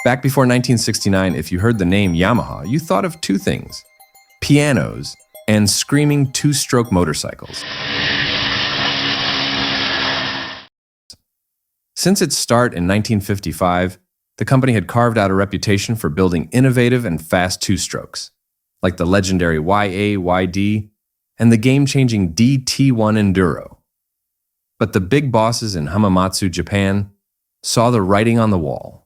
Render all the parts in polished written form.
Back before 1969, if you heard the name Yamaha, you thought of two things: pianos and screaming two-stroke motorcycles. Since its start in 1955, the company had carved out a reputation for building innovative and fast two-strokes, like the legendary YA-YD and the game-changing DT1 Enduro. But the big bosses in Hamamatsu, Japan, saw the writing on the wall.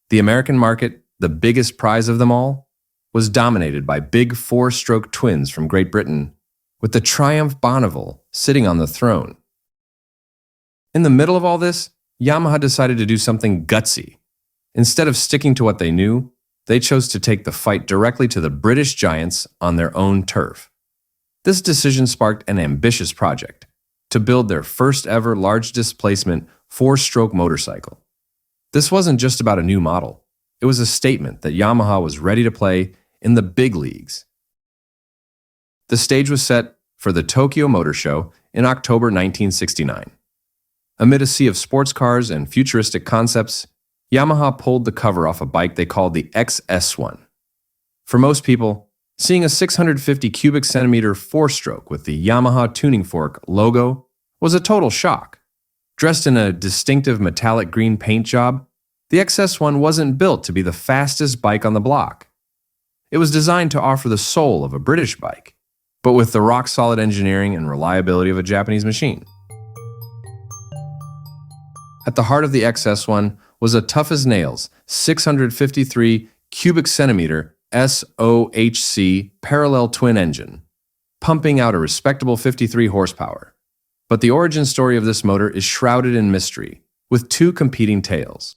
The American market, the biggest prize of them all, was dominated by big four-stroke twins from Great Britain, with the Triumph Bonneville sitting on the throne. In the middle of all this, Yamaha decided to do something gutsy. Instead of sticking to what they knew, they chose to take the fight directly to the British giants on their own turf. This decision sparked an ambitious project to build their first ever large displacement four-stroke motorcycle. This wasn't just about a new model. It was a statement that Yamaha was ready to play in the big leagues. The stage was set for the Tokyo Motor Show in October 1969. Amid a sea of sports cars and futuristic concepts, Yamaha pulled the cover off a bike they called the XS1. For most people, seeing a 650 cubic centimeter four-stroke with the Yamaha tuning fork logo was a total shock. Dressed in a distinctive metallic green paint job, the XS1 wasn't built to be the fastest bike on the block. It was designed to offer the soul of a British bike, but with the rock-solid engineering and reliability of a Japanese machine. At the heart of the XS1 was a tough-as-nails 653 cubic centimeter SOHC parallel twin engine, pumping out a respectable 53 horsepower. But the origin story of this motor is shrouded in mystery, with two competing tales.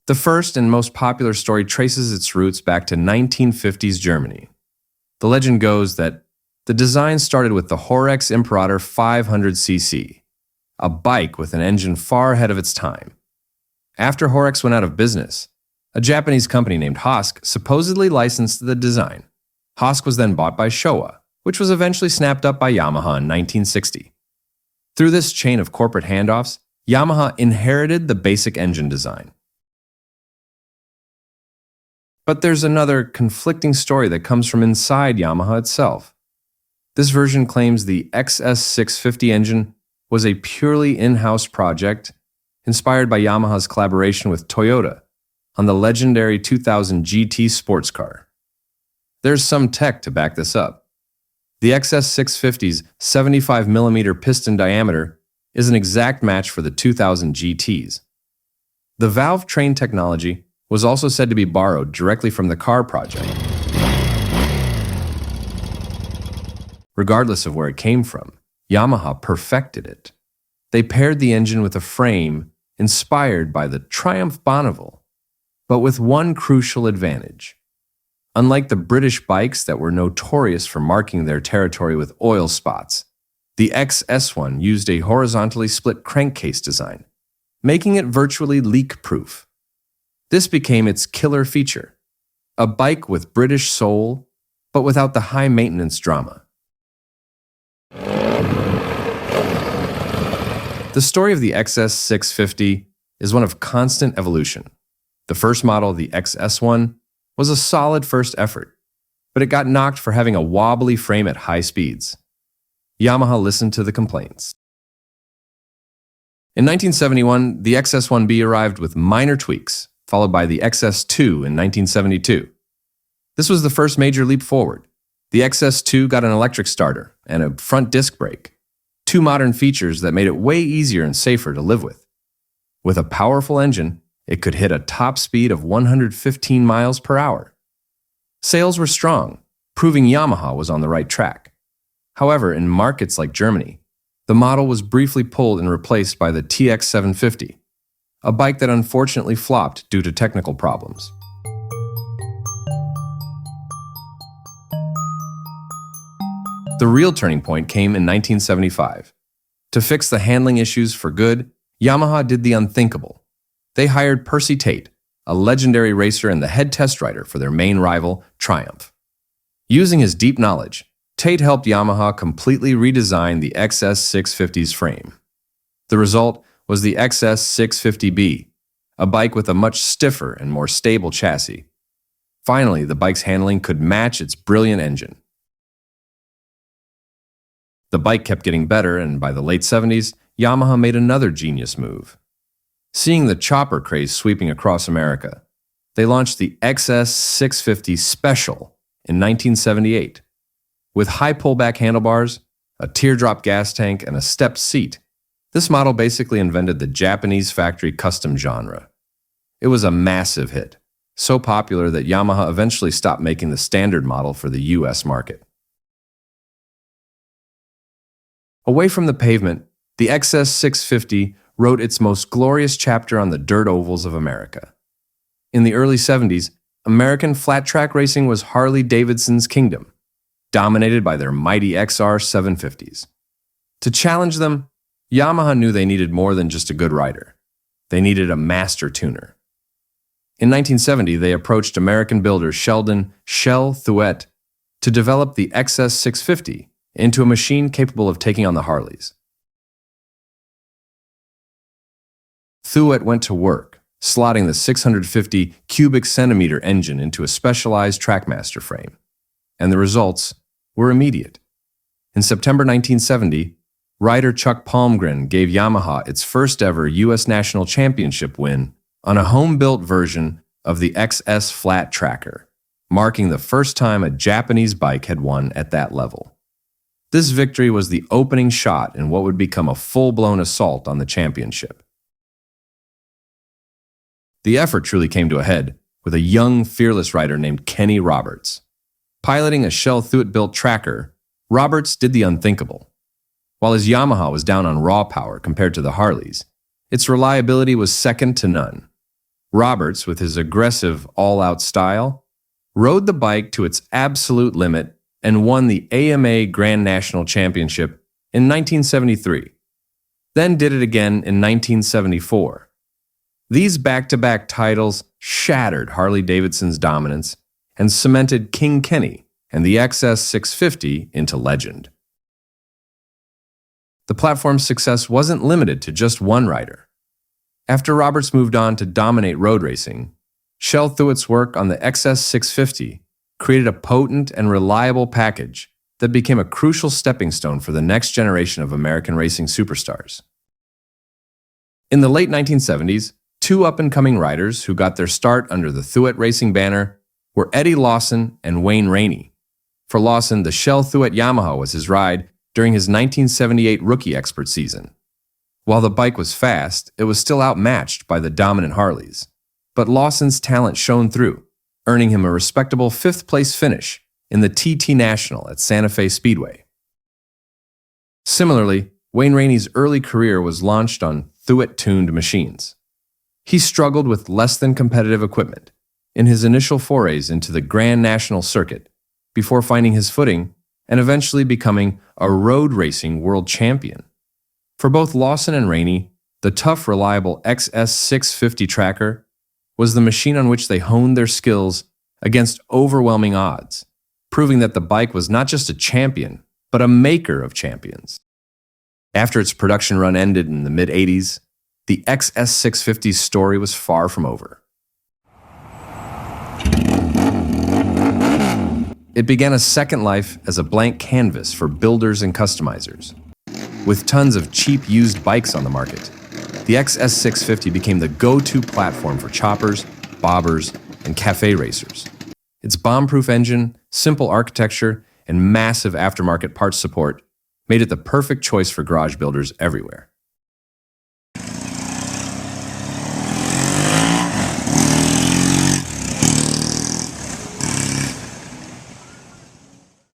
The first and most popular story traces its roots back to 1950s Germany. The legend goes that the design started with the Horex Imperator 500cc, a bike with an engine far ahead of its time. After Horex went out of business, a Japanese company named Hosk supposedly licensed the design. Hosk was then bought by Showa, which was eventually snapped up by Yamaha in 1960. Through this chain of corporate handoffs, Yamaha inherited the basic engine design. But there's another conflicting story that comes from inside Yamaha itself. This version claims the XS650 engine was a purely in-house project inspired by Yamaha's collaboration with Toyota on the legendary 2000 GT sports car. There's some tech to back this up. The XS650's 75mm piston diameter is an exact match for the 2000 GTs. The valve train technology was also said to be borrowed directly from the car project. Regardless of where it came from, Yamaha perfected it. They paired the engine with a frame inspired by the Triumph Bonneville, but with one crucial advantage. Unlike the British bikes that were notorious for marking their territory with oil spots, the XS1 used a horizontally split crankcase design, making it virtually leak-proof. This became its killer feature, a bike with British soul, but without the high-maintenance drama. The story of the XS650 is one of constant evolution. The first model, the XS1, was a solid first effort, but it got knocked for having a wobbly frame at high speeds. Yamaha listened to the complaints. In 1971, the XS1B arrived with minor tweaks, followed by the XS2 in 1972. This was the first major leap forward. The XS2 got an electric starter and a front disc brake, two modern features that made it way easier and safer to live with. With a powerful engine, it could hit a top speed of 115 miles per hour. Sales were strong, proving Yamaha was on the right track. However, in markets like Germany, the model was briefly pulled and replaced by the TX750, a bike that unfortunately flopped due to technical problems. The real turning point came in 1975. To fix the handling issues for good, Yamaha did the unthinkable. They hired Percy Tate, a legendary racer and the head test rider for their main rival, Triumph. Using his deep knowledge, Tate helped Yamaha completely redesign the XS650's frame. The result was the XS650B, a bike with a much stiffer and more stable chassis. Finally, the bike's handling could match its brilliant engine. The bike kept getting better, and by the late 70s, Yamaha made another genius move. Seeing the chopper craze sweeping across America, they launched the XS650 Special in 1978. With high pullback handlebars, a teardrop gas tank, and a stepped seat, this model basically invented the Japanese factory custom genre. It was a massive hit, so popular that Yamaha eventually stopped making the standard model for the US market. Away from the pavement, the XS650 wrote its most glorious chapter on the dirt ovals of America. In the early 70s, American flat track racing was Harley-Davidson's kingdom, dominated by their mighty XR750s. To challenge them, Yamaha knew they needed more than just a good rider. They needed a master tuner. In 1970, they approached American builder Sheldon "Shell" Thuet to develop the XS650 into a machine capable of taking on the Harleys. Thuet went to work, slotting the 650 cubic centimeter engine into a specialized Trackmaster frame, and the results were immediate. In September 1970, rider Chuck Palmgren gave Yamaha its first ever U.S. National Championship win on a home-built version of the XS Flat Tracker, marking the first time a Japanese bike had won at that level. This victory was the opening shot in what would become a full-blown assault on the championship. The effort truly came to a head with a young, fearless rider named Kenny Roberts. Piloting a Shell Thuet-built tracker, Roberts did the unthinkable. While his Yamaha was down on raw power compared to the Harleys, its reliability was second to none. Roberts, with his aggressive, all-out style, rode the bike to its absolute limit and won the AMA Grand National Championship in 1973, then did it again in 1974. These back-to-back titles shattered Harley-Davidson's dominance and cemented King Kenny and the XS650 into legend. The platform's success wasn't limited to just one rider. After Roberts moved on to dominate road racing, Shell Thuet's work on the XS650 created a potent and reliable package that became a crucial stepping stone for the next generation of American racing superstars. In the late 1970s, two up-and-coming riders who got their start under the Thuet Racing banner were Eddie Lawson and Wayne Rainey. For Lawson, the Shell Thuet Yamaha was his ride during his 1978 Rookie Expert season. While the bike was fast, it was still outmatched by the dominant Harleys. But Lawson's talent shone through, earning him a respectable fifth-place finish in the TT National at Santa Fe Speedway. Similarly, Wayne Rainey's early career was launched on Thuet-tuned machines. He struggled with less-than-competitive equipment in his initial forays into the Grand National circuit before finding his footing and eventually becoming a road racing world champion. For both Lawson and Rainey, the tough, reliable XS650 tracker was the machine on which they honed their skills against overwhelming odds, proving that the bike was not just a champion, but a maker of champions. After its production run ended in the mid-80s, the XS650's story was far from over. It began a second life as a blank canvas for builders and customizers. With tons of cheap used bikes on the market, the XS650 became the go-to platform for choppers, bobbers, and cafe racers. Its bomb-proof engine, simple architecture, and massive aftermarket parts support made it the perfect choice for garage builders everywhere.